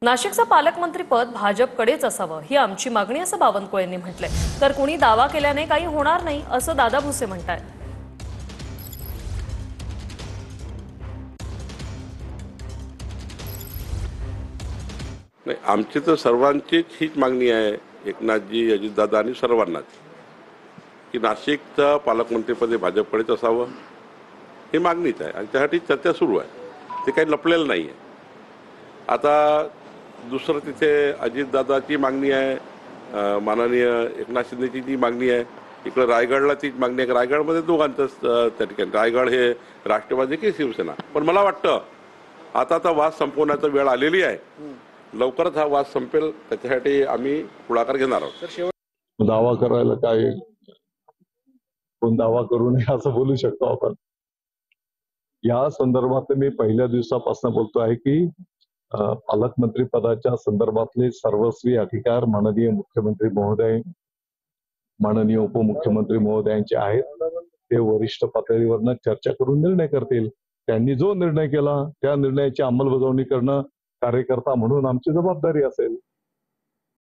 नाशिकचं पालकमंत्रीपद भाजपकडेच असावं ही आमची मागणी असं बावनकुळेंनी म्हटलंय। तर कुणी दावा केल्याने काही होणार नाही असं दादा भुसे म्हणतायत। नाही, आमची तर सर्वांचीच हीच मागणी आहे, एकनाथजी, अजितदादा आणि सर्वांनाच, की नाशिकचं पालकमंत्रीपद हे भाजपकडेच असावं ही मागणीच आहे आणि त्यासाठी चर्चा सुरू आहे। ते काही लपलेलं नाही आहे। आता दुसरं तिथे अजितदादाची मागणी आहे, माननीय एकनाथ शिंदेची ती मागणी आहे, इकडं रायगडला तीच मागणी आहे। रायगडमध्ये दोघांचंच त्या ठिकाणी, रायगड हे राष्ट्रवादी की शिवसेना। पण मला वाटतं आता वाद संपवण्याचा वेळ आलेली आहे, लवकरच हा वाद संपेल, त्याच्यासाठी आम्ही पुढाकार घेणार आहोत। दावा करायला काय, कोण दावा करू नये असं बोलू शकतो आपण। या संदर्भात मी पहिल्या दिवसापासून बोलतो आहे की पालकमंत्री पदाच्या संदर्भातले सर्वस्वी अधिकार माननीय मुख्यमंत्री महोदय, माननीय उपमुख्यमंत्री महोदयांचे आहेत। ते वरिष्ठ पातळीवरनं चर्चा करून निर्णय करतील। त्यांनी जो निर्णय केला त्या निर्णयाची अंमलबजावणी करणं कार्यकर्ता म्हणून आमची जबाबदारी असेल।